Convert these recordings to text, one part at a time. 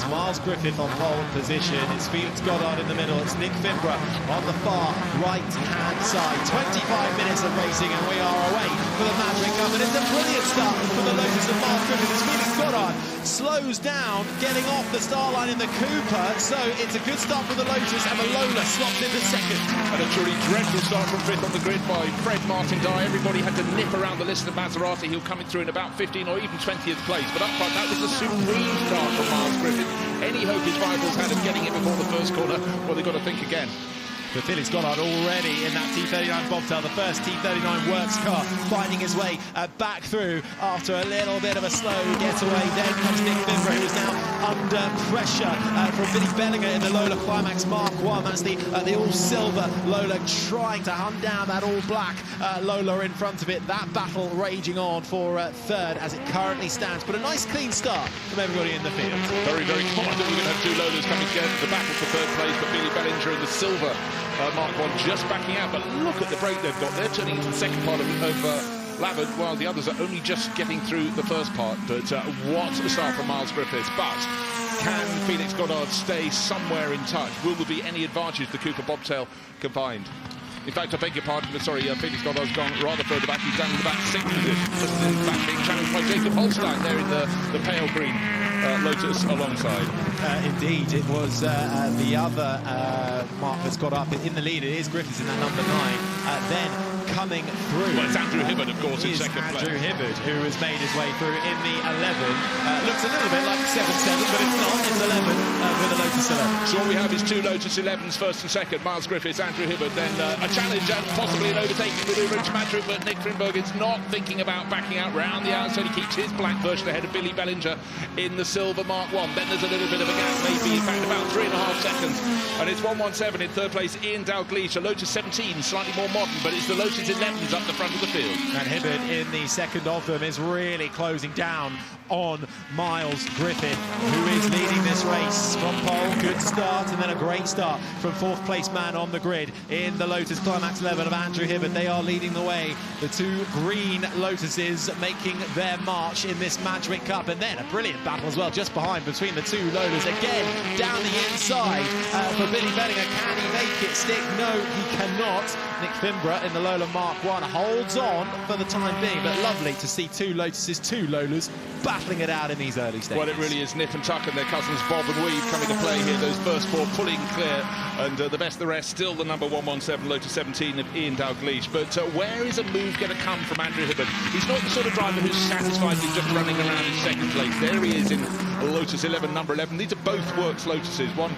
It's Miles Griffith on pole position. It's Felix Goddard in the middle. It's Nick Fimbra on the far right-hand side. 25 minutes of racing and we are away for the Madgwick Cup. And it's a brilliant start for the Lotus of Miles Griffith. It's Felix Goddard slows down, getting off the start line in the Cooper. So it's a good start for the Lotus, and the Lola slots into second. And a truly dreadful start from fifth on the grid by Fred Martin-Dye. Everybody had to nip around the list of Maserati, who coming through in about 15 or even 20th place. But up front, that was a supreme start from Miles Griffith. Any hope his rivals had of getting it before the first corner, well, they've got to think again. But Felix Goddard already in that T39 bobtail, the first T39 works car, finding his way back through after a little bit of a slow getaway. Then comes Nick Fimbra, who is now under pressure from Billy Bellinger in the Lola Climax Mark 1. That's the all-silver Lola, trying to hunt down that all-black Lola in front of it. That battle raging on for third as it currently stands. But a nice clean start from everybody in the field. Very, very confident we're going to have two Lolas coming together. The battle for third place, but Billy Bellinger in the silver Mark 1 just backing out. But look at the break they've got. They're turning into the second part of Lavard, while the others are only just getting through the first part. But what a start from Miles Griffiths. But can Felix Goddard stay somewhere in touch? Will there be any advantage the Cooper bobtail can find? In fact, I beg your pardon, sorry, Felix Goddard's gone rather further back. He's down in the back sixth position. Just in the back being challenged by Jacob Holstein there in the pale green Lotus alongside. Indeed, it was the other mark that's got up in the lead. It is Griffiths in that number 9. Then coming through. Well, it's Andrew Hibbard, of course, in second place. Andrew Hibbard, who has made his way through in the 11. Looks a little bit like 7-7, but it's not. It's 11 with a Lotus 11. So all we have is two Lotus 11s, first and second. Miles Griffiths, Andrew Hibbard, then a challenge and possibly an overtaking manoeuvre into Madgwick, but Nick Fimbra is not thinking about backing out round the outside. He keeps his black version ahead of Billy Bellinger in the silver Mark 1. Then there's a little bit of a gap, maybe, in fact, about 3.5 seconds. And it's 1:17 in third place, Ian Dalgleish, a Lotus 17, slightly more modern, but it's the Lotus 11s up the front of the field. And Hibbard in the second of them is really closing down on Miles Griffith, who is leading this race from pole. Good start, and then a great start from fourth place man on the grid in the Lotus Climax 11 of Andrew Hibbard. They are leading the way. The two green Lotuses making their march in this Madgwick Cup, and then a brilliant battle as well just behind between the two Lolas. Again, down the inside for Billy Bellinger. Can he make it stick? No, he cannot. Nick Fimbra in the Lola Mark 1 holds on for the time being, but lovely to see two Lotuses, two Lolas, battling it out in these early stages. Well, it really is nip and tuck, and their cousins Bob and Weave coming to play here. Those first four pulling clear, and the best of the rest still the number 117 Lotus 17 of Ian Dalgleish. But where is a move going to come from Andrew Hibbard? He's not the sort of driver who's satisfied with just running around in second place. There he is in Lotus 11, number 11. These are both Works Lotuses. One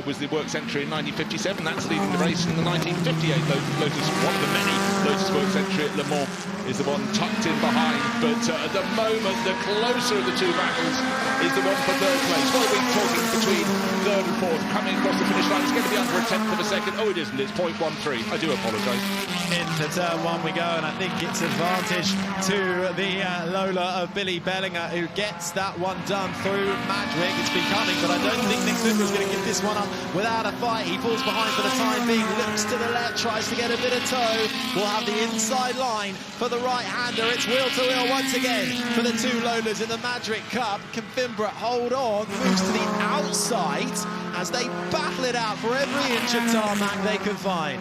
was the Works entry in 1957. That's leading the race. In the 1958 Lotus, one of the many Lotus Works entry at Le Mans, is the one tucked in behind. But at the moment, the closer of the two battles is the one for third place. What are we talking between third and fourth? Coming across the finish line, it's going to be under a tenth of a second. Oh, it isn't. It's 0.13. I do apologise. Into turn 1 we go, and I think it's advantage to the Lola of Billy Bellinger, who gets that one done through Madgwick. It's been coming, but I don't think Nick Fimbra is going to give this one up without a fight. He falls behind for the time being, looks to the left, tries to get a bit of toe. We'll have the inside line for the right-hander. It's wheel-to-wheel once again for the two Lolas in the Madgwick Cup. Can Fimbra hold on? Moves to the outside as they battle it out for every inch of tarmac they can find.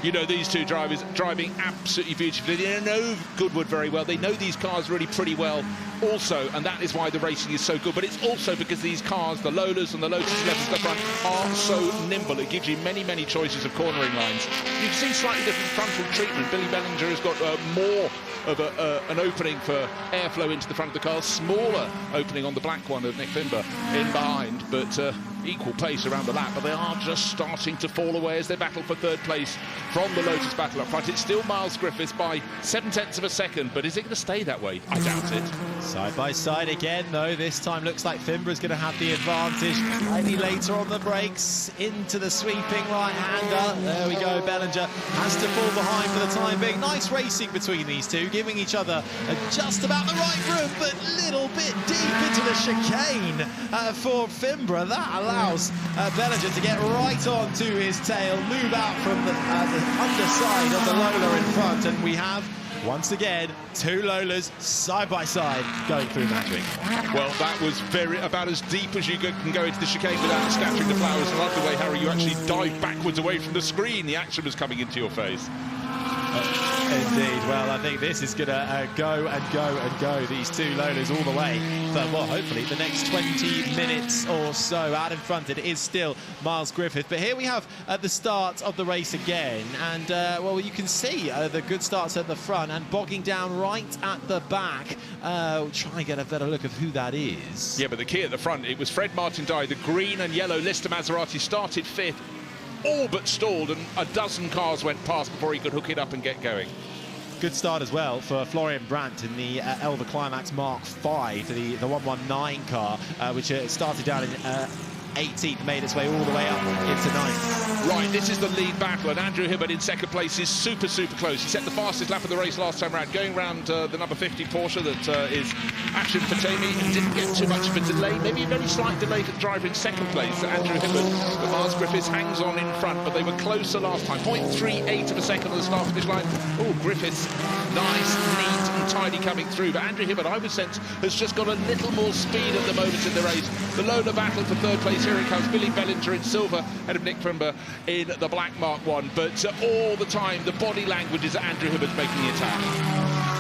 You know, these two drivers driving absolutely beautifully. They know Goodwood very well. They know these cars really pretty well also, and that is why the racing is so good. But it's also because these cars, the Lolas and the Lotus 11s at the front, are so nimble. It gives you many, many choices of cornering lines. You can see slightly different frontal treatment. Billy Bellinger has got more of an opening for airflow into the front of the car, smaller opening on the black one of Nick Fimbra in behind, but equal pace around the lap. But they are just starting to fall away as they battle for third place from the Lotus battle up front. It's still Miles Griffiths by 0.7 of a second, but is it going to stay that way? I doubt it. Side by side again, though. This time looks like Fimbra's going to have the advantage. Slightly later on the brakes, into the sweeping right-hander. There we go. Bellinger has to fall behind for the time being. Nice racing between these two, giving each other just about the right room, but a little bit deep into the chicane for Fimbra. That allows Bellinger to get right on to his tail, move out from the underside of the Lola in front, and we have Once again, two Lolas side by side going through Madgwick. Well, that was about as deep as you can go into the chicane without scattering the flowers. I love the way, Harry, you actually dived backwards away from the screen. The action was coming into your face. Indeed. Well, I think this is going to go and go and go, these two Lolas all the way for, well, hopefully the next 20 minutes or so. Out in front, it is still Miles Griffith. But here we have at the start of the race again. And, well, you can see the good starts at the front and bogging down right at the back. We'll try and get a better look of who that is. Yeah, but the key at the front, it was Fred Martin-Dye. The green and yellow Lister Maserati started fifth, all but stalled, and a dozen cars went past before he could hook it up and get going. Good start as well for Florian Brandt in the Elva Climax Mark V, the 119 car, which started down in 18th, made its way all the way up into 9th. Right, this is the lead battle, and Andrew Hibbert in second place is super close. He set the fastest lap of the race last time around, going round the number 50 Porsche that is Action Fatemi. He didn't get too much of a delay, maybe a very slight delay to the driver in second place. Andrew Hibbert, but Miles Griffiths hangs on in front, but they were closer last time. 0.38 of a second on the start finish line. Oh, Griffiths, nice, neat and tidy coming through, but Andrew Hibbert, I would sense, has just got a little more speed at the moment in the race. The Lola battle for third place. Here it comes, Billy Bellinger in silver, ahead of Nick Fimber in the black Mark 1. But all the time, the body language is that Andrew Hibbert's making the attack.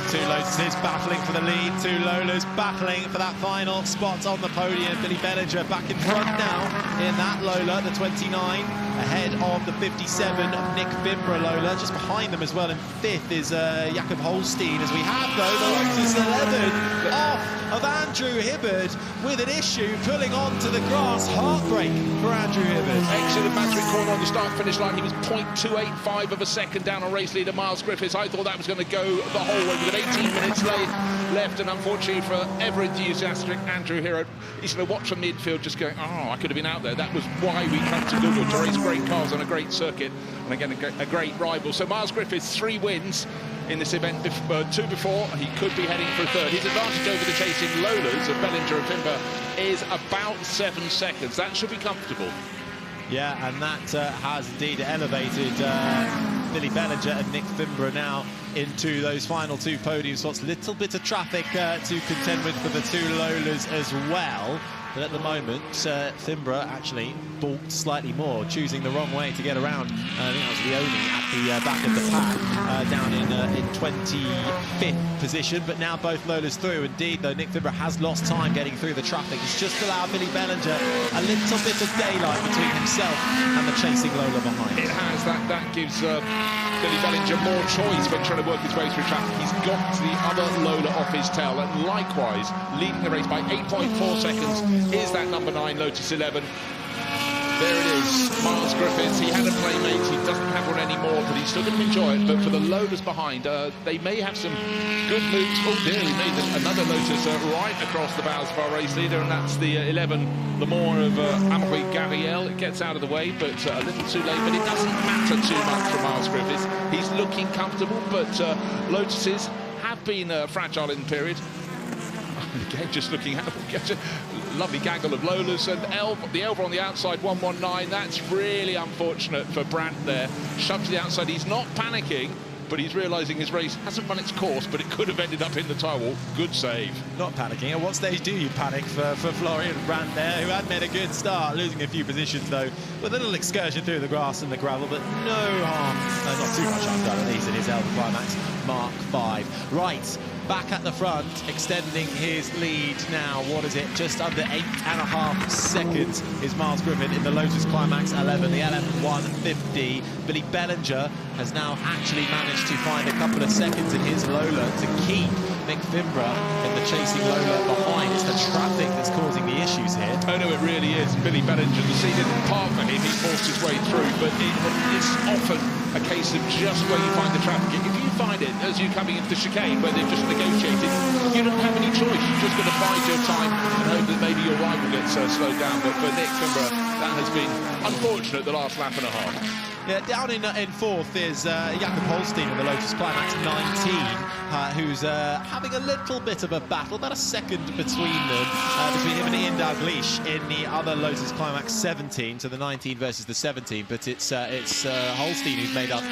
Two Lotuses battling for the lead, two Lolas battling for that final spot on the podium. Billy Bellinger back in front now in that Lola, the 29, ahead of the 57 of Nick Fimber Lola. Just behind them as well in fifth is Jakob Holstein, as we have, though, the Lotus 11 off of Andrew Hibbert with an issue pulling onto the grass. Heartbreak for Andrew Hibbert. Exit of Madgwick corner on the start-finish line. He was 0.285 of a second down on race leader Miles Griffiths. I thought that was going to go the whole way. We've got 18 minutes left, and unfortunately for ever-enthusiastic Andrew Hibbert, he's going to watch from midfield just going, oh, I could have been out there. That was why we come to Goodwood, to race great cars on a great circuit, and again, a great rival. So Miles Griffiths, 3 wins in this event, 2 before. He could be heading for a third. His advantage over the chasing Lolas of Bellinger and Fimber is about 7 seconds. That should be comfortable. Yeah, and that has indeed elevated Billy Bellinger and Nick Fimber now into those final 2 podium spots. Little bit of traffic to contend with for the 2 Lolas as well. But at the moment, Fimber actually balked slightly more, choosing the wrong way to get around. I think that was Leone at the back of the pack, down in 25th position. But now both Lolas through. Indeed, though, Nick Fimber has lost time getting through the traffic. It's just allowed Billy Bellinger a little bit of daylight between himself and the chasing Lola behind. It has. That gives Billy Bellinger more choice when trying to work his way through traffic. He's got the other Lola off his tail, and likewise, leading the race by 8.4 seconds is that number 9 Lotus 11. There it is, Miles Griffiths. He had a playmate, he doesn't have one anymore, but he's still going to enjoy it. But for the Lolas behind, they may have some good moves. Oh dear, he made another Lotus right across the bows of our race leader, and that's the 11, the more of Amaury Gabriel. It gets out of the way, but a little too late. But it doesn't matter too much for Miles Griffiths. He's looking comfortable, but Lotuses have been fragile in the period. Again, just looking at lovely gaggle of Lolas, and the Elva on the outside, 119. That's really unfortunate for Brandt there. Shoved to the outside. He's not panicking, but he's realising his race hasn't run its course, but it could have ended up in the tyre wall. Good save. Not panicking. At what stage do you panic for Florian Brandt there, who had made a good start, losing a few positions, though, with a little excursion through the grass and the gravel, but no harm. Not too much harm done, at least, in his Elva Climax Mark V. Right. Back at the front, extending his lead now. What is it? Just under 8.5 seconds is Miles Griffith in the Lotus Climax 11, the LF150. Billy Bellinger has now actually managed to find a couple of seconds in his Lola to keep Nick Fimber in the chasing Lola behind. It's the traffic that's causing the issues here. Oh no, it really is. Billy Bellinger, the scene didn't park for him, he forced his way through, but it's often a case of just where you find the traffic. If you find it as you're coming into the chicane where they've just negotiated, you don't have any choice. You've just got to bide your time and hope that maybe your rival gets slowed down. But for Nick Fimber, that has been unfortunate the last lap and a half. Yeah, down in fourth is Jakob Holstein in the Lotus Climax 19. who's having a little bit of a battle, about a second between them, between him and Ian Dalglish in the other Lotus Climax 17, so the 19 versus the 17, but it's Holstein who's made up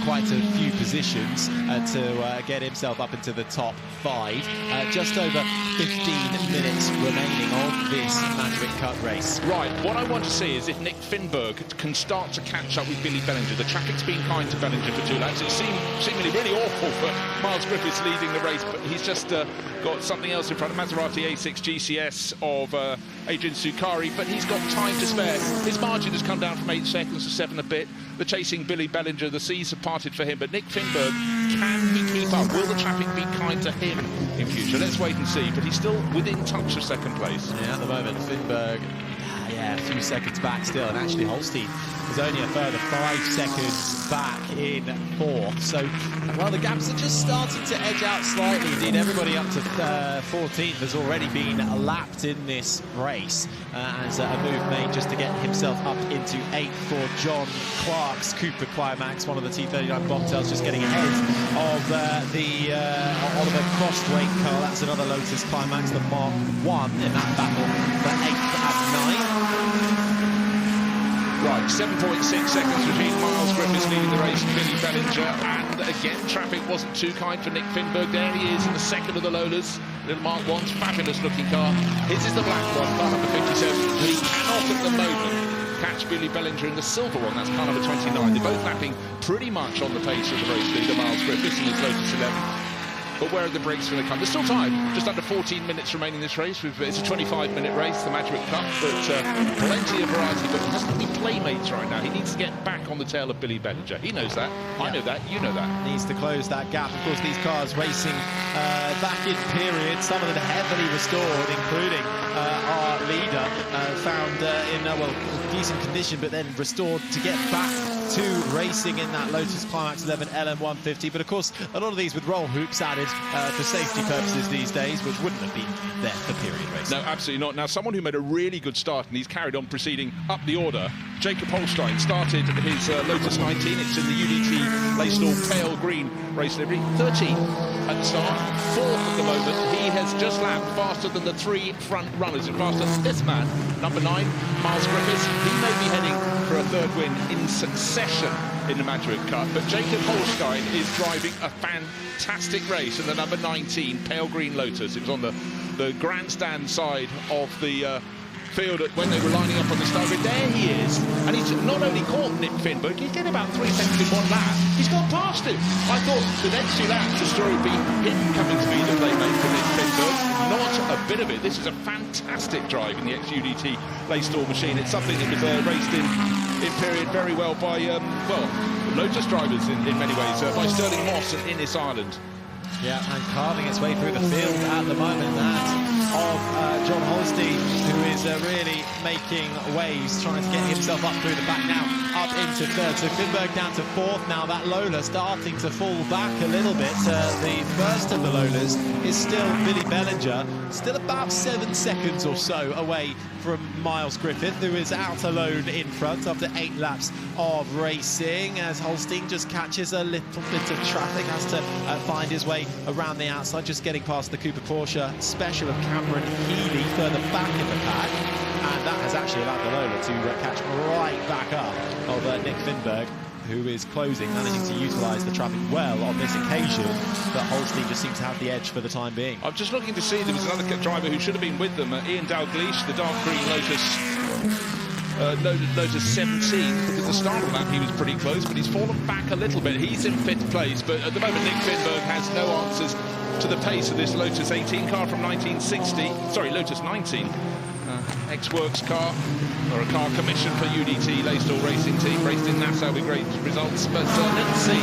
quite a few positions to get himself up into the top 5. Just over 15 minutes remaining of this Madgwick Cup race. Right, what I want to see is if Nick Finberg can start to catch up with Billy Bellinger. The traffic's been kind to Bellinger for 2 laps. It seemingly really awful for Miles Griffiths leading the race, but he's just got something else in front of Maserati A6 GCS of Adrian Sukari, but he's got time to spare. His margin has come down from 8 seconds to 7 a bit. The chasing Billy Bellinger, the seas have parted for him, but Nick Finberg, can he keep up? Will the traffic be kind to him in future? Let's wait and see, but he's still within touch of second place. Yeah, at the moment, Finberg, a few seconds back still, and actually Holstein is only a further 5 seconds back in 4th. So, well, the gaps are just starting to edge out slightly. Indeed, everybody up to 14th has already been lapped in this race, as a move made just to get himself up into 8th for John Clark's Cooper Climax, one of the T39 bobtails, just getting ahead of the Oliver Crosthwaite car. That's another Lotus Climax, the Mark 1 in that battle for 8th and 9th. Right, 7.6 seconds between Miles Griffiths leading the race and Billy Bellinger, and again traffic wasn't too kind for Nick Finberg. There he is in the second of the Lolas, little Mark 1's fabulous looking car. His is the black one, car number 57. He cannot at the moment catch Billy Bellinger in the silver one, that's car number 29. They're both lapping pretty much on the pace of the race leader, Miles Griffiths, in his Lotus 11. But where are the brakes going to come? There's still time. Just under 14 minutes remaining in this race. It's a 25-minute race, the Madgwick Cup, but plenty of variety. But he doesn't need playmates right now. He needs to get back on the tail of Billy Bellinger. He knows that. I know that. You know that. Needs to close that gap. Of course, these cars racing back in period, some of them heavily restored, including our leader, found in decent condition, but then restored to get back to racing in that Lotus Climax 11 LM150. But of course, a lot of these with roll hoops added for safety purposes these days, which wouldn't have been there for period racing. No, absolutely not. Now, someone who made a really good start, and he's carried on proceeding up the order, Jacob Holstein started his Lotus 19. It's in the UDT Laystall pale green race livery. 13th at the start, 4th at the moment. He has just lapped faster than the 3 front runners, and faster than this man, number 9, Miles Griffiths. He may be heading for a 3rd win in succession in the Madgwick Cup, but Jacob Holstein is driving a fantastic race in the number 19 pale green Lotus. It was on the grandstand side of the field when they were lining up on the start grid. There he is, and he's not only caught Nick Finberg, he's getting about 3 seconds in 1 lap. He's gone past him. I thought the next 2 laps the story would be him coming to be the playmate for Nick Finberg. Not a bit of it. This is a fantastic drive in the ex-UDT Laystall machine. It's something that was raced in period very well by Lotus drivers in many ways, by Sterling Moss and Innes Ireland. Yeah, and carving its way through the field at the moment, that of John Holstein, who is really making waves, trying to get himself up through the pack now, up into 3rd. So Finberg down to 4th now. That Lola starting to fall back a little bit. The first of the Lolas is still Billy Bellinger, still about 7 seconds or so away from Miles Griffith, who is out alone in front after 8 laps of racing, as Holstein just catches a little bit of traffic, has to find his way around the outside, just getting past the Cooper Porsche special of Cameron Healy further back in the pack, and that has actually allowed the Lola to catch right back up of Nick Finberg, who is closing, managing to utilise the traffic well on this occasion, but Holstein just seems to have the edge for the time being. I'm just looking to see, there was another driver who should have been with them, Ian Dalglish, the dark green Lotus 17, because at the start of the lap he was pretty close, but he's fallen back a little bit. He's in 5th place, but at the moment Nick Finberg has no answers to the pace of this Lotus 18 car from 1960, sorry, Lotus 19. Ex-works car, or a car commissioned for UDT Laystall racing team, raced in Nassau with great results, but let's see,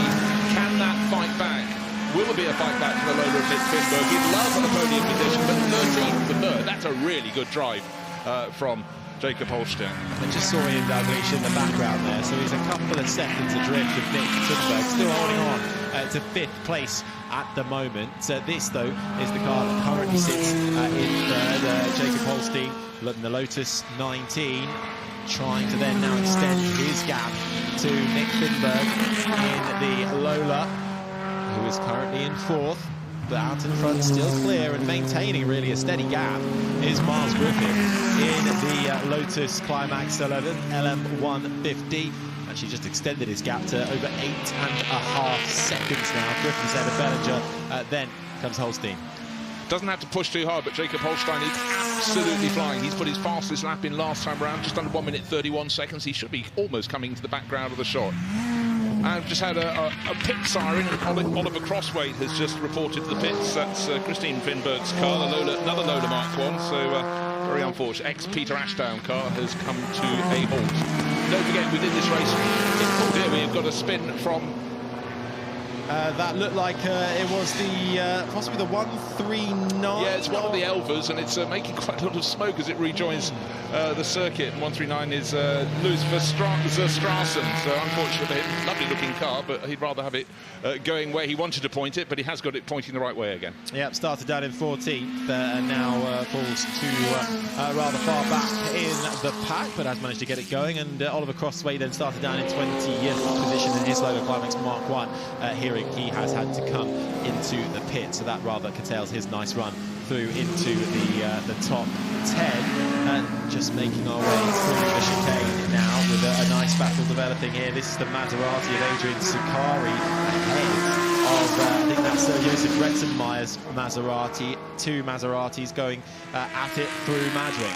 can that fight back? Will there be a fight back for the Lola of Nick Finberg? He'd love a podium position, but 13th to 3rd, that's a really good drive from Jacob Holstein. I just saw Ian Dalglish in the background there, so he's a couple of seconds adrift of Nick Finberg, still holding on to 5th place at the moment. This, though, is the car that currently sits in 3rd. Jacob Holstein, the Lotus 19, trying to then now extend his gap to Nick Finberg in the Lola, who is currently in 4th. but out in front, still clear and maintaining really a steady gap, is Miles Griffith in the Lotus Climax 11 LM150. And she just extended his gap to over 8.5 seconds now. Griffith's ahead of Bellinger, then comes Holstein. Doesn't have to push too hard, but Jacob Holstein is absolutely flying. He's put his fastest lap in last time around, just under 1 minute 31 seconds. He should be almost coming to the background of the shot. I've just had a pit siren, and Oliver Crosswaite has just reported to the pits. That's Christine Finberg's car, another Lola Mark 1, so very unfortunate. Ex-Peter Ashdown car has come to a halt. Don't forget, within this race, we've got a spin from... that looked like it was the possibly the 139. Yeah, it's one of the Elvas, and it's making quite a lot of smoke as it rejoins the circuit. 139 is Louis Verstrassen, so unfortunate for him. Lovely looking car, but he'd rather have it going where he wanted to point it, but he has got it pointing the right way again. Yep, started down in 14th and now falls to rather far back in the pack, but has managed to get it going. And Oliver Crosswaite then started down in 20th position in his Lola Climax Mark 1. Here he has had to come into the pit, so that rather curtails his nice run through into the top 10, and just making our way through the chicane now with a nice battle developing here. This is the Maserati of Adrian Sucari ahead of I think that's Josef Retzenmeyer's Maserati. Two Maseratis going at it through Madgwick.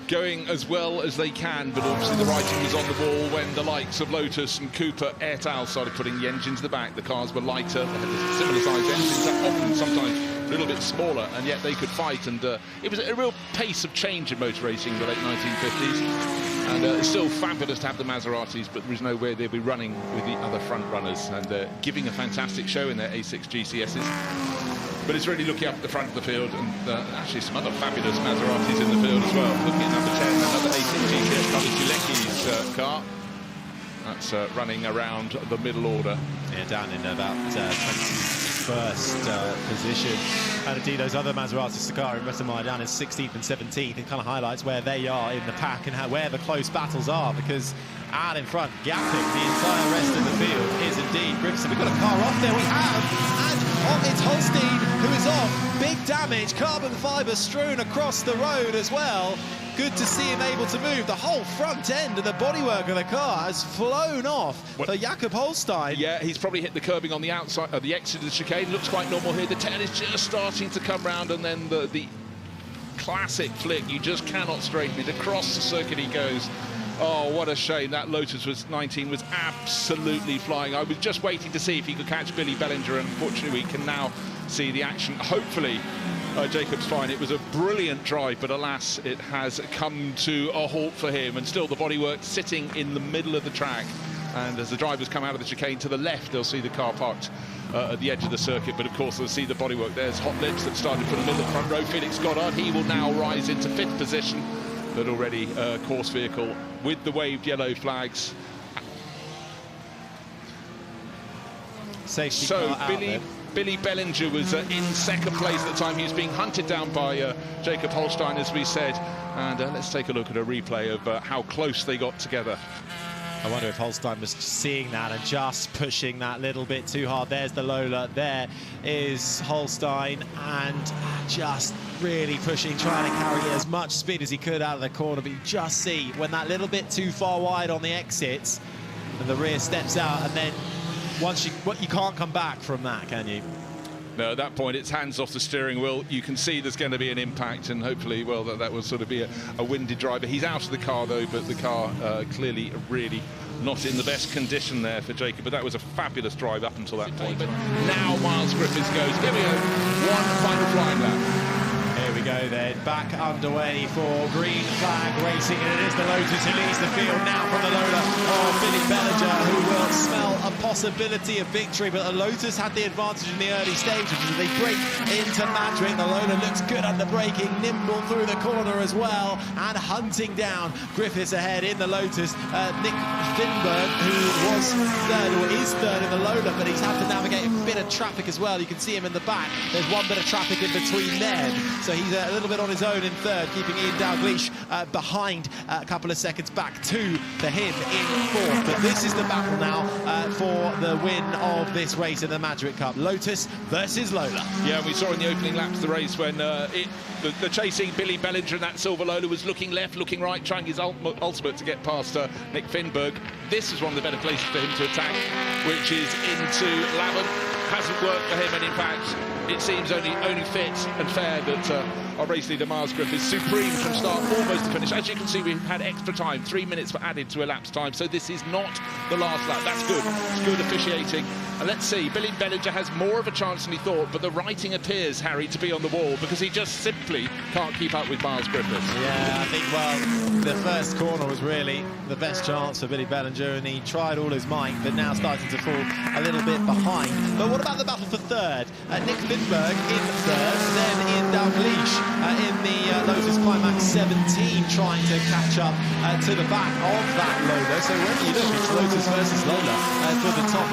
Going as well as they can, but obviously the writing was on the wall when the likes of Lotus and Cooper et al. Started putting the engines in the back. The cars were lighter, they had similar sized engines, often sometimes a little bit smaller, and yet they could fight. And it was a real pace of change in motor racing in the late 1950s. And it's still fabulous to have the Maseratis, but there is no way they'll be running with the other front runners and giving a fantastic show in their A6 GCSs. But it's really looking up at the front of the field, and actually some other fabulous Maseratis in the field as well. Looking at number 10, another A6 GCS, Gilecki's car. That's running around the middle order. Yeah, down in about 21st position. And indeed, those other Maseratis, Sucari and Retzenmeyer down in 16th and 17th. It kind of highlights where they are in the pack and where the close battles are, because out in front, gapping the entire rest of the field, is indeed Griffith. We've got a car off there, we have, and it's Holstein who is off. Big damage, carbon fibre strewn across the road as well. Good to see him able to move. The whole front end and the bodywork of the car has flown off for Jakob Holstein. Yeah, he's probably hit the curbing on the outside of the exit of the chicane. Looks quite normal here. The tail is just starting to come round, and then the classic flick. You just cannot straighten it. Across the circuit he goes. Oh, what a shame. That Lotus 19 was absolutely flying. I was just waiting to see if he could catch Billy Bellinger, and unfortunately we can now see the action. Hopefully Jacob's fine. It was a brilliant drive, but alas, it has come to a halt for him, and still the bodywork sitting in the middle of the track. And as the drivers come out of the chicane to the left, they'll see the car parked at the edge of the circuit, but of course they'll see the bodywork. There's Hot Lips that started from the middle of the front row. Felix Goddard, he will now rise into 5th position, but already course vehicle with the waved yellow flags. Safety so car Billy Bellinger was in 2nd place at the time. He was being hunted down by Jacob Holstein, as we said. And let's take a look at a replay of how close they got together. I wonder if Holstein was seeing that and just pushing that little bit too hard. There's the Lola, there is Holstein, and just really pushing, trying to carry as much speed as he could out of the corner. But you just see when that little bit too far wide on the exits, and the rear steps out, and then once you can't come back from that, can you? No, at that point it's hands off the steering wheel. You can see there's going to be an impact, and hopefully, well, that will sort of be a winded driver. He's out of the car though, but the car clearly really not in the best condition there for Jacob. But that was a fabulous drive up until that point. But now Miles Griffiths goes. Here we go. One final flying lap. Here we go then, back underway for green flag racing, and it is the Lotus who leads the field now from the Lola of Billy Bellinger, who will smell a possibility of victory. But the Lotus had the advantage in the early stages as they break into Madgwick. The Lola looks good under braking, nimble through the corner as well, and hunting down Griffiths ahead in the Lotus. Nick Finberg, who was third, or is third in the Lola, but he's had to navigate a bit of traffic as well. You can see him in the back. There's one bit of traffic in between them. So he's a little bit on his own in third, keeping Ian Dalgleish behind a couple of seconds back to for him in fourth. But this is the battle now for the win of this race in the Madgwick Cup. Lotus versus Lola. Yeah, we saw in the opening laps of the race when the chasing Billy Bellinger in that silver Lola was looking left, looking right, trying his ultimate to get past Nick Finberg. This is one of the better places for him to attack, which is into Lavin. Hasn't worked for him, and in fact, it seems only fit and fair that our race leader Miles Griffith is supreme from start almost to finish. As you can see, we've had extra time, 3 minutes were added to elapsed time, so this is not the last lap. That's good. It's good officiating. And let's see, Billy Bellinger has more of a chance than he thought, but the writing appears, Harry, to be on the wall because he just simply can't keep up with Miles Griffith. Yeah, I think, well, the first corner was really the best chance for Billy Bellinger, and he tried all his might, but now starting to fall a little bit behind. But what about the battle for third? Nick Finberg in third, then Ian Dalgleish in the Lotus Climax 17, trying to catch up to the back of that Lola. So when you look, it's Lotus versus Lola for the top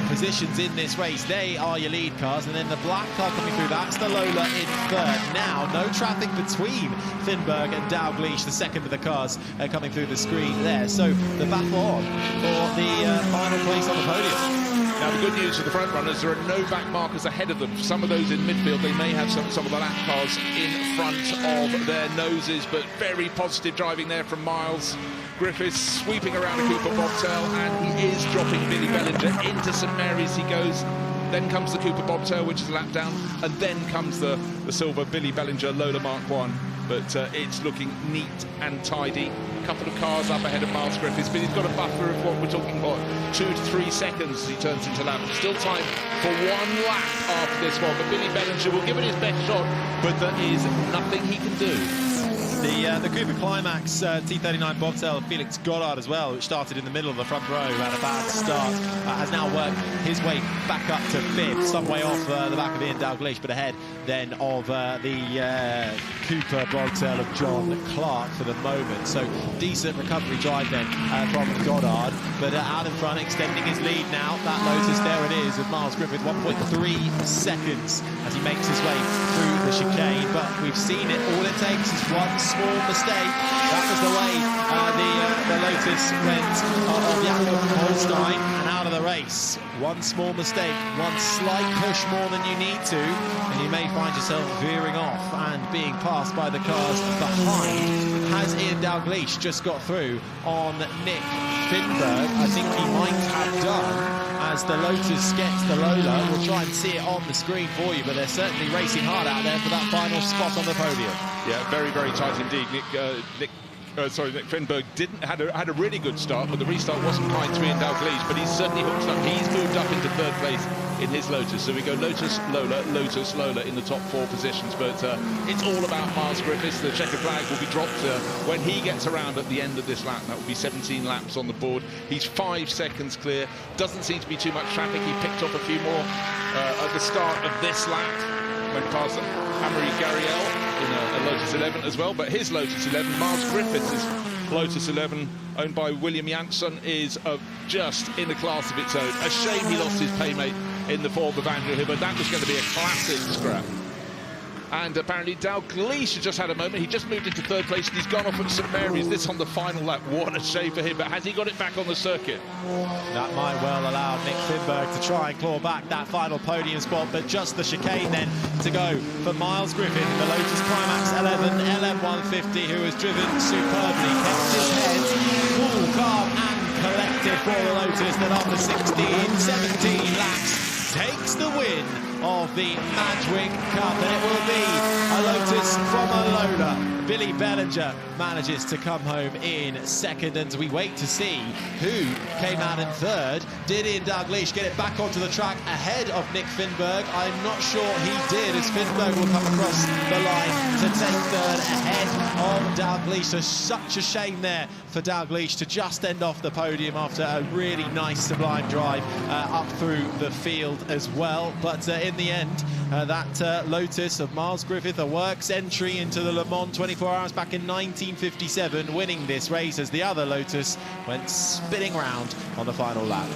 4 positions in this race. They are your lead cars, and then the black car coming through, that's the Lola in third. Now, no traffic between Finberg and Dalgleish, the second of the cars coming through the screen there. So the battle on for the final place on the podium. Now, the good news for the front runners, there are no back markers ahead of them. Some of those in midfield, they may have some of the lap cars in front of their noses, but very positive driving there from Miles Griffith, sweeping around a Cooper Bobtail, and he is dropping Billy Bellinger into St Mary's. He goes. Then comes the Cooper Bobtail, which is a lap down, and then comes the silver Billy Bellinger Lola Mark 1. But it's looking neat and tidy. A couple of cars up ahead of Miles Griffiths, but he's got a buffer of what we're talking about, 2 to 3 seconds as he turns into lap. Still time for 1 lap after this one, but Billy Bellinger will give it his best shot, but there is nothing he can do. The Cooper Climax T39 Bobtail, Felix Goddard as well, which started in the middle of the front row, had a bad start, has now worked his way back up to 5th, some way off the back of Ian Dalgleish, but ahead then of the Cooper Bobtail of John Clark for the moment. So decent recovery drive then from Goddard, but out in front, extending his lead now. That Lotus, there it is, with Miles Griffith, 1.3 seconds as he makes his way through the chicane. But we've seen it, all it takes is one small mistake. That was the way the Lotus went of Jakob Holstein and out of the race. One small mistake, one slight push more than you need to, and you may find yourself veering off and being passed by the cars behind. Has Ian Dalgleish just got through on Nick Finberg? I think he might have done, as the Lotus gets the Lola. We'll try and see it on the screen for you, but they're certainly racing hard out there for that final spot on the podium. Yeah, very, very tight indeed. Nick Finberg had a really good start, but the restart wasn't kind to Ian Dalgleish, but he's certainly hooked up. He's moved up into 3rd place in his Lotus. So we go Lotus, Lola in the top 4 positions. But it's all about Miles Griffiths. The checker flag will be dropped when he gets around at the end of this lap. That will be 17 laps on the board. He's 5 seconds clear. Doesn't seem to be too much traffic. He picked up a few more at the start of this lap. Went past Amory Gariel in a Lotus 11 as well, but his Lotus 11, Miles Griffiths' Lotus 11, owned by William Janssen, is just in a class of its own. A shame he lost his playmate in the form of Andrew Hibbert. That was going to be a classic scrap. And apparently Dalgleish has just had a moment. He just moved into 3rd place and he's gone off at St Mary's. This on the final lap. What a shame for him. But has he got it back on the circuit? That might well allow Nick Finberg to try and claw back that final podium spot, but just the chicane then to go for Miles Griffith in the Lotus Climax 11 LM150, who has driven superbly, kept his head cool, calm and collected for the Lotus, that after 17 laps takes the win of the Madgwick Cup, and it will be a Lotus from a Lola. Billy Bellinger manages to come home in 2nd, and we wait to see who came out in 3rd. Did Ian Dalgleish get it back onto the track ahead of Nick Finberg? I'm not sure he did, as Finberg will come across the line to take 3rd ahead of Dalgleish. So such a shame there for Dalgleish to just end off the podium after a really nice sublime drive up through the field as well. But in the end, that Lotus of Miles Griffith, a works entry into the Le Mans 24 Hours back in 1957, winning this race as the other Lotus went spinning round on the final lap.